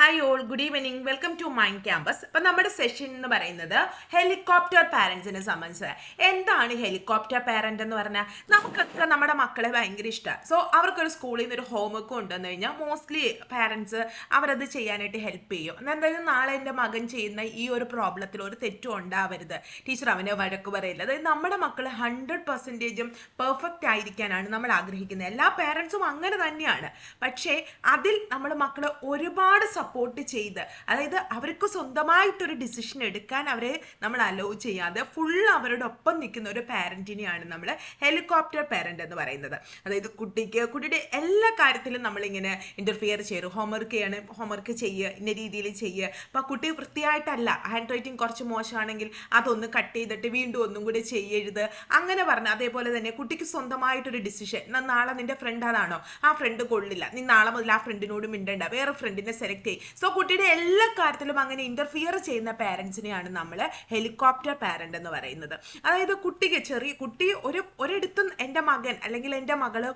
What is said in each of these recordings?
Hi all, good evening. Welcome to mind campus. അപ്പം നമ്മുടെ session എന്ന് പറയുന്നത് ഹെലികോപ്റ്റർ പാരൻസിനെ സംബന്ധിച്ച്. എന്താണ് ഹെലികോപ്റ്റർ പാരന്റ് എന്ന് പറഞ്ഞാൽ? നമുക്കൊക്കെ നമ്മുടെ മക്കളെ ഭയങ്കര ഇഷ്ടമാണ്. സോ അവർക്കൊരു സ്കൂളിൽ നിന്ന് ഒരു ഹോംവർക്ക് കൊണ്ടുവന്നു കഴിഞ്ഞാൽ മോസ്റ്റ്ലി പാരൻസ് അവരത് ചെയ്യാനായിട്ട് ഹെൽപ്പ് ചെയ്യും. എന്തായാലും നാളെ എൻ്റെ മകൻ ചെയ്യുന്ന ഈ ഒരു പ്രോബ്ലത്തിൽ ഒരു തെറ്റും ഉണ്ടാവരുത്, ടീച്ചർ അവനെ വഴക്ക് പറയില്ല. അതായത് നമ്മുടെ മക്കൾ 100% പെർഫെക്റ്റ് ആയിരിക്കാനാണ് നമ്മൾ ആഗ്രഹിക്കുന്നത്. എല്ലാ പാരൻസും അങ്ങനെ തന്നെയാണ്. പക്ഷേ അതിൽ നമ്മൾ മക്കളെ ഒരുപാട് സപ്പോർട്ട് ചെയ്ത്, അതായത് അവർക്ക് സ്വന്തമായിട്ടൊരു ഡിസിഷൻ എടുക്കാൻ അവരെ നമ്മൾ അലോ ചെയ്യാതെ ഫുൾ അവരുടെ ഒപ്പം നിൽക്കുന്ന ഒരു പാരന്റിനെയാണ് നമ്മൾ ഹെലികോപ്റ്റർ പാരന്റ് എന്ന് പറയുന്നത്. അതായത് കുട്ടിയുടെ എല്ലാ കാര്യത്തിലും നമ്മളിങ്ങനെ ഇന്റർഫിയർ ചെയ്യും. ഹോംവർക്ക് ചെയ്യുക, ഇന്ന രീതിയിൽ ചെയ്യുക. അപ്പോൾ കുട്ടി വൃത്തിയായിട്ടല്ല, ഹാൻഡ് റൈറ്റിംഗ് കുറച്ച് മോശമാണെങ്കിൽ അതൊന്ന് കട്ട് ചെയ്തിട്ട് വീണ്ടും ഒന്നും കൂടി ചെയ്യരുത്, അങ്ങനെ പറഞ്ഞു. അതേപോലെ തന്നെ കുട്ടിക്ക് സ്വന്തമായിട്ടൊരു ഡിസിഷൻ, നാളെ നിന്റെ ഫ്രണ്ട് അതാണോ, ആ ഫ്രണ്ട് കൊള്ളില്ല, നീ നാളെ മുതൽ ആ ഫ്രണ്ടിനോട് മിണ്ടണ്ട, വേറെ ഫ്രണ്ടിനെ സെലക്ട് ചെയ്യും. സോ കുട്ടിയുടെ എല്ലാ കാര്യത്തിലും അങ്ങനെ ഇന്റർഫിയർ ചെയ്യുന്ന പാരന്റ്സിനെയാണ് നമ്മൾ ഹെലികോപ്റ്റർ പാരന്റ് എന്ന് പറയുന്നത്. അതായത് കുട്ടി ഒരിടത്തും എൻ്റെ മകൻ അല്ലെങ്കിൽ എൻ്റെ മകള്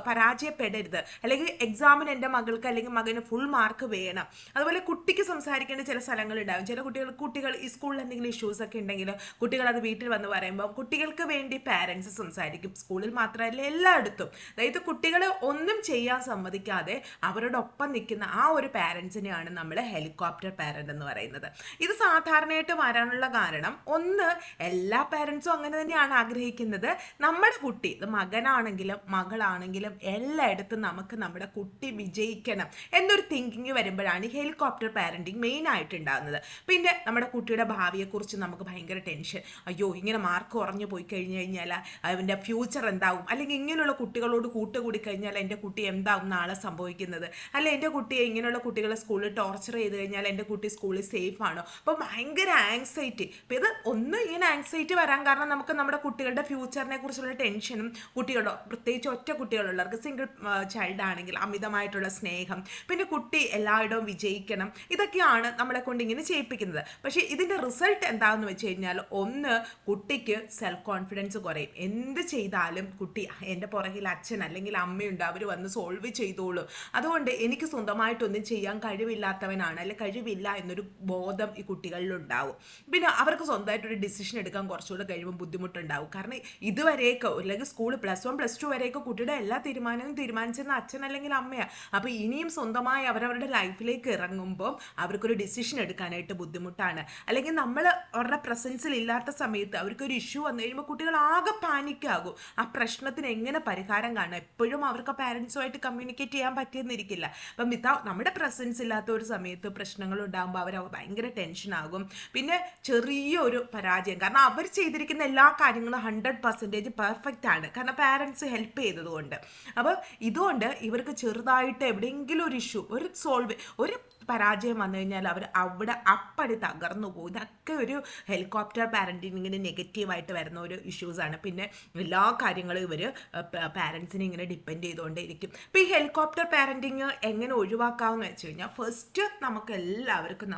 പരാജയപ്പെടരുത്, അല്ലെങ്കിൽ എക്സാമിന് എൻ്റെ മകൾക്ക് അല്ലെങ്കിൽ മകന് ഫുൾ മാർക്ക് വേണം. അതുപോലെ കുട്ടിക്ക് സംസാരിക്കേണ്ട ചില സ്ഥലങ്ങളുണ്ടാകും. ചില കുട്ടികൾ ഈ സ്കൂളിൽ എന്തെങ്കിലും ഇഷ്യൂസ് ഒക്കെ ഉണ്ടെങ്കിൽ കുട്ടികൾ അത് വീട്ടിൽ വന്ന് പറയുമ്പോൾ കുട്ടികൾക്ക് വേണ്ടി പാരന്റ്സ് സംസാരിക്കും. സ്കൂളിൽ മാത്രമല്ല, എല്ലായിടത്തും. അതായത് കുട്ടികളെ ഒന്നും ചെയ്യാൻ സമ്മതിക്കാതെ അവരുടെ ഒപ്പം നിൽക്കുന്ന ആ ഒരു പാരന്റ്സിനെയാണ് നമ്മൾ ഹെലികോപ്റ്റർ പാരന്റ് എന്ന് പറയുന്നത്. ഇത് സാധാരണയായിട്ട് വരാനുള്ള കാരണം, ഒന്ന്, എല്ലാ പാരന്റ്സും അങ്ങനെ തന്നെയാണ് ആഗ്രഹിക്കുന്നത്. നമ്മുടെ കുട്ടി, ഇത് മകനാണെങ്കിലും മകളാണെങ്കിലും എല്ലായിടത്തും നമുക്ക് നമ്മുടെ കുട്ടി വിജയിക്കണം എന്നൊരു തിങ്കിങ് വരുമ്പോഴാണ് ഈ ഹെലികോപ്റ്റർ പാരന്റിങ് മെയിൻ ആയിട്ട് ഉണ്ടാകുന്നത്. പിന്നെ നമ്മുടെ കുട്ടിയുടെ ഭാവിയെക്കുറിച്ച് നമുക്ക് ഭയങ്കര ടെൻഷൻ. അയ്യോ, ഇങ്ങനെ മാർക്ക് കുറഞ്ഞു പോയി കഴിഞ്ഞാൽ അവൻ്റെ ഫ്യൂച്ചർ എന്താവും, അല്ലെങ്കിൽ ഇങ്ങനെയുള്ള കുട്ടികളോട് കൂട്ടുകൂടി കഴിഞ്ഞാൽ എൻ്റെ കുട്ടി എന്താവും നാളെ സംഭവിക്കുന്നത്, അല്ലെ എൻ്റെ കുട്ടിയെ ഇങ്ങനെയുള്ള കുട്ടികളെ സ്കൂളിൽ ടോർച്ചർ ചെയ്ത് കഴിഞ്ഞാൽ എൻ്റെ കുട്ടി സ്കൂളിൽ സേഫ് ആണോ. അപ്പോൾ ഭയങ്കര ആങ്സൈറ്റി. അപ്പോൾ ഇത് ഇങ്ങനെ ആങ്സൈറ്റി വരാൻ കാരണം നമുക്ക് നമ്മുടെ കുട്ടികളുടെ ഫ്യൂച്ചറിനെ കുറിച്ചുള്ള ടെൻഷനും, പ്രത്യേകിച്ച് ഒറ്റ കുട്ടികളുള്ളവർക്ക്, സിംഗിൾ ചൈൽഡ് ആണെങ്കിൽ അമിതമായിട്ടുള്ള സ്നേഹം, പിന്നെ കുട്ടി എല്ലായിടവും വിജയിക്കണം, ഇതൊക്കെയാണ് നമ്മളെ കൊണ്ട് ഇങ്ങനെ ചെയ്യിപ്പിക്കുന്നത്. പക്ഷേ ഇതിൻ്റെ റിസൾട്ട് എന്താണെന്ന് വെച്ച് കഴിഞ്ഞാൽ, ഒന്ന്, കുട്ടിക്ക് സെൽഫ് കോൺഫിഡൻസ് കുറയും. എന്ത് ചെയ്താലും കുട്ടി, എൻ്റെ പുറകിൽ അച്ഛൻ അല്ലെങ്കിൽ അമ്മയുണ്ട്, അവർ വന്ന് സോൾവ് ചെയ്തോളും, അതുകൊണ്ട് എനിക്ക് സ്വന്തമായിട്ടൊന്നും ചെയ്യാൻ കഴിവില്ലാത്തവനാണ്, അല്ലെ കഴിവില്ല എന്നൊരു ബോധം ഈ കുട്ടികളിലുണ്ടാവും. പിന്നെ അവർക്ക് സ്വന്തമായിട്ടൊരു ഡിസിഷൻ എടുക്കാൻ കുറച്ചുകൂടെ കഴിയുമ്പോൾ ബുദ്ധിമുട്ടുണ്ടാവും. കാരണം ഇതുവരെയൊക്കെ, അല്ലെങ്കിൽ സ്കൂൾ +1 +2 വരെയൊക്കെ കുട്ടിയുടെ എല്ലാ തീരുമാനവും തീരുമാനിച്ചിരുന്ന അച്ഛൻ അല്ലെങ്കിൽ അമ്മയാണ്. അപ്പോൾ ഇനിയും സ്വന്തമായി അവരവരുടെ ലൈഫിലേക്ക് ഇറങ്ങുമ്പോൾ അവർക്കൊരു ഡിസിഷൻ എടുക്കാനായിട്ട് ബുദ്ധിമുട്ടാണ്. അല്ലെങ്കിൽ നമ്മൾ അവരുടെ പ്രസൻസിൽ ഇല്ലാത്ത സമയത്ത് അവർക്കൊരു ഇഷ്യൂ വന്നു കഴിയുമ്പോൾ കുട്ടികൾ ആകെ പാനിക്കാകും. ആ പ്രശ്നത്തിന് എങ്ങനെ പരിഹാരം കാണും, എപ്പോഴും അവർക്ക് പാരൻസുമായിട്ട് കമ്മ്യൂണിക്കേറ്റ് ചെയ്യാൻ പറ്റിയെന്നിരിക്കില്ല. അപ്പം നമ്മുടെ പ്രസൻസ് ഇല്ലാത്ത ഒരു സമയത്ത് പ്രശ്നങ്ങൾ ഉണ്ടാകുമ്പോൾ അവർ ഭയങ്കര ടെൻഷനാകും. പിന്നെ ചെറിയൊരു പരാജയം, കാരണം അവർ ചെയ്തിരിക്കുന്ന എല്ലാ കാര്യങ്ങളും 100% പെർഫെക്റ്റ് ആണ്, കാരണം പാരൻസ് ഹെൽപ്പ് ചെയ്തതുകൊണ്ട്. അപ്പോൾ ഇതുകൊണ്ട് ഇവർക്ക് ചെറുതായിട്ട് എവിടെയെങ്കിലും ഒരു ഇഷ്യൂ, ഒരു പരാജയം വന്നു കഴിഞ്ഞാൽ അവർ അവിടെ അപ്പടി തകർന്നു പോകും. ഇതൊക്കെ ഒരു ഹെലികോപ്റ്റർ പാരന്റിങ്ങിന് നെഗറ്റീവായിട്ട് വരുന്ന ഒരു ഇഷ്യൂസാണ്. പിന്നെ എല്ലാ കാര്യങ്ങളും ഇവർ പാരൻസിനെ ഇങ്ങനെ ഡിപ്പെൻഡ് ചെയ്തുകൊണ്ടേയിരിക്കും. ഇപ്പോൾ ഈ ഹെലികോപ്റ്റർ പാരന്റിങ് എങ്ങനെ ഒഴിവാക്കാമെന്ന് വെച്ച് കഴിഞ്ഞാൽ, ഫസ്റ്റ് നമുക്ക് എല്ലാവർക്കും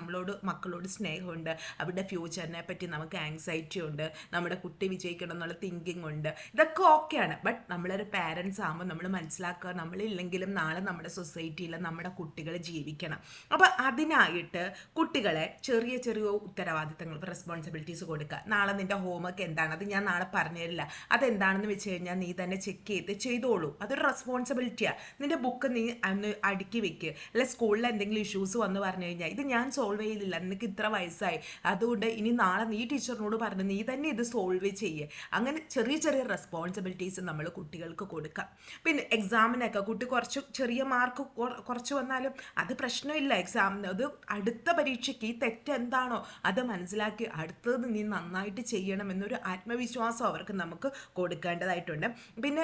മക്കളോട് സ്നേഹമുണ്ട്, അവരുടെ ഫ്യൂച്ചറിനെ പറ്റി നമുക്ക് ആങ്സൈറ്റി ഉണ്ട്, നമ്മുടെ കുട്ടി വിജയിക്കണം എന്നുള്ള തിങ്കിങ് ഉണ്ട്, ഇതൊക്കെ ഓക്കെയാണ്. ബട്ട് നമ്മളൊരു പാരൻസ് ആകുമ്പോൾ നമ്മൾ മനസ്സിലാക്കുക, നമ്മളില്ലെങ്കിലും നാളെ നമ്മുടെ സൊസൈറ്റിയിൽ നമ്മുടെ കുട്ടികൾ ജീവിക്കണം. അപ്പോൾ അതിനായിട്ട് കുട്ടികളെ ചെറിയ ചെറിയ ഉത്തരവാദിത്തങ്ങൾ, റെസ്പോൺസിബിലിറ്റീസ് കൊടുക്കുക. നാളെ നിൻ്റെ ഹോംവർക്ക് എന്താണ്, അത് ഞാൻ നാളെ പറഞ്ഞു തരില്ല, അതെന്താണെന്ന് വെച്ച് കഴിഞ്ഞാൽ നീ തന്നെ ചെക്ക് ചെയ്തോളൂ, അതൊരു റെസ്പോൺസിബിലിറ്റിയാണ്. നിൻ്റെ ബുക്ക് നീ ഒന്ന് അടുക്കി വെക്കുക. അല്ലെ സ്കൂളിൽ എന്തെങ്കിലും ഇഷ്യൂസ് വന്ന് പറഞ്ഞു കഴിഞ്ഞാൽ, ഇത് ഞാൻ സോൾവ് ചെയ്തില്ല, നിനക്ക് ഇത്ര വയസ്സായി, അതുകൊണ്ട് ഇനി നാളെ നീ ടീച്ചറിനോട് പറഞ്ഞു നീ തന്നെ ഇത് സോൾവ് ചെയ്യുക. അങ്ങനെ ചെറിയ ചെറിയ റെസ്പോൺസിബിലിറ്റീസ് നമ്മൾ കുട്ടികൾക്ക് കൊടുക്കാം. പിന്നെ എക്സാമിനൊക്കെ കുട്ടി ചെറിയ മാർക്ക് കുറച്ച് വന്നാലും അത് പ്രശ്നമില്ല. അത് അടുത്ത പരീക്ഷയ്ക്ക് ഈ തെറ്റ് എന്താണോ അത് മനസ്സിലാക്കി അടുത്തത് നീ നന്നായിട്ട് ചെയ്യണം എന്നൊരു ആത്മവിശ്വാസം അവർക്ക് നമുക്ക് കൊടുക്കേണ്ടതായിട്ടുണ്ട്. പിന്നെ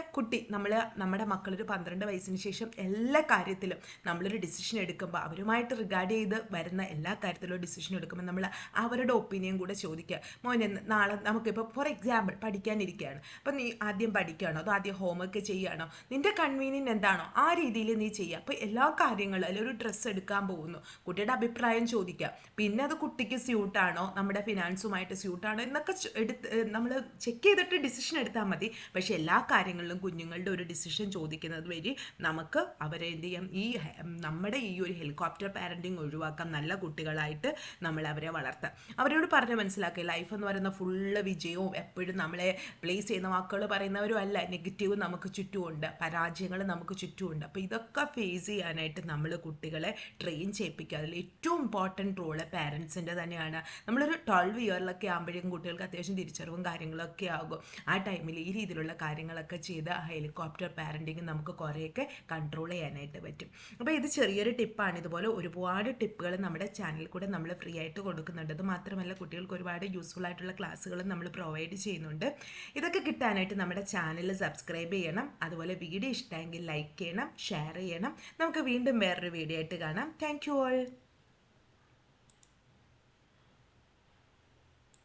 നമ്മുടെ മക്കളൊരു 12 വയസ്സിന് ശേഷം എല്ലാ കാര്യത്തിലും നമ്മളൊരു ഡിസിഷൻ എടുക്കുമ്പോൾ, അവരുമായിട്ട് റിഗാർഡ് ചെയ്ത് വരുന്ന എല്ലാ കാര്യത്തിലും ഡിസിഷൻ എടുക്കുമ്പോൾ നമ്മൾ അവരുടെ ഒപ്പീനിയൻ കൂടെ ചോദിക്കുക. മോനെ, നാളെ നമുക്കിപ്പോൾ ഫോർ എക്സാമ്പിൾ പഠിക്കാനിരിക്കുകയാണ്, അപ്പം നീ ആദ്യം പഠിക്കുകയാണോ അതോ ആദ്യം ഹോംവർക്ക് ചെയ്യുകയാണോ, നിൻ്റെ കൺവീനിയൻറ്റ് എന്താണോ ആ രീതിയിൽ നീ ചെയ്യുക. അപ്പോൾ എല്ലാ കാര്യങ്ങളും, അല്ലെങ്കിൽ ഒരു ഡ്രസ്സ് എടുക്കാൻ പോകുന്നു, തോന്നുന്നു, കുട്ടിയുടെ അഭിപ്രായം ചോദിക്കുക. പിന്നെ അത് കുട്ടിക്ക് സ്യൂട്ടാണോ, നമ്മുടെ ഫിനാൻസുമായിട്ട് സ്യൂട്ടാണോ എന്നൊക്കെ നമ്മൾ ചെക്ക് ചെയ്തിട്ട് ഡിസിഷൻ എടുത്താൽ മതി. പക്ഷെ എല്ലാ കാര്യങ്ങളിലും കുഞ്ഞുങ്ങളുടെ ഒരു ഡിസിഷൻ ചോദിക്കുന്നത് വഴി നമുക്ക് അവരെ എന്ത് ചെയ്യാം, നമ്മുടെ ഈ ഒരു ഹെലികോപ്റ്റർ പാരൻറ്റിങ് ഒഴിവാക്കാം. നല്ല കുട്ടികളായിട്ട് നമ്മൾ അവരെ വളർത്താം. അവരോട് പറഞ്ഞ് മനസ്സിലാക്കുക, ലൈഫ് എന്ന് പറയുന്ന ഫുള്ള് വിജയവും എപ്പോഴും നമ്മളെ പ്ലേസ് ചെയ്യുന്ന വാക്കുകൾ പറയുന്നവരും അല്ല, നെഗറ്റീവ് നമുക്ക് ചുറ്റുമുണ്ട്, പരാജയങ്ങൾ നമുക്ക് ചുറ്റുമുണ്ട്. അപ്പോൾ ഇതൊക്കെ ഫേസ് ചെയ്യാനായിട്ട് നമ്മൾ കുട്ടികളെ ട്രെയിൻ ചെയ്യിപ്പിക്കുക. അതിൽ ഏറ്റവും ഇമ്പോർട്ടൻറ്റ് റോള് പാരൻസിൻ്റെ തന്നെയാണ്. നമ്മളൊരു 12 ഇയറിലൊക്കെ ആകുമ്പോഴേക്കും കുട്ടികൾക്ക് അത്യാവശ്യം തിരിച്ചറിവും കാര്യങ്ങളൊക്കെ ആകും. ആ ടൈമിൽ ഈ രീതിയിലുള്ള കാര്യങ്ങളൊക്കെ ചെയ്ത് ഹെലികോപ്റ്റർ പാരൻറ്റിങ് നമുക്ക് കുറേയൊക്കെ കൺട്രോൾ ചെയ്യാനായിട്ട് പറ്റും. അപ്പോൾ ഇത് ചെറിയൊരു ടിപ്പാണ്. ഇതുപോലെ ഒരുപാട് ടിപ്പുകൾ നമ്മുടെ ചാനലിൽ കൂടെ നമ്മൾ ഫ്രീ ആയിട്ട് കൊടുക്കുന്നുണ്ട്. അത് മാത്രമല്ല കുട്ടികൾക്ക് ഒരുപാട് യൂസ്ഫുൾ ആയിട്ടുള്ള ക്ലാസ്സുകളും നമ്മൾ പ്രൊവൈഡ് ചെയ്യുന്നുണ്ട്. ഇതൊക്കെ കിട്ടാനായിട്ട് നമ്മുടെ ചാനൽ സബ്സ്ക്രൈബ് ചെയ്യണം. അതുപോലെ വീഡിയോ ഇഷ്ടമെങ്കിൽ ലൈക്ക് ചെയ്യണം, ഷെയർ ചെയ്യണം. നമുക്ക് വീണ്ടും വേറൊരു വീഡിയോ ആയിട്ട് കാണാം. Thank you all.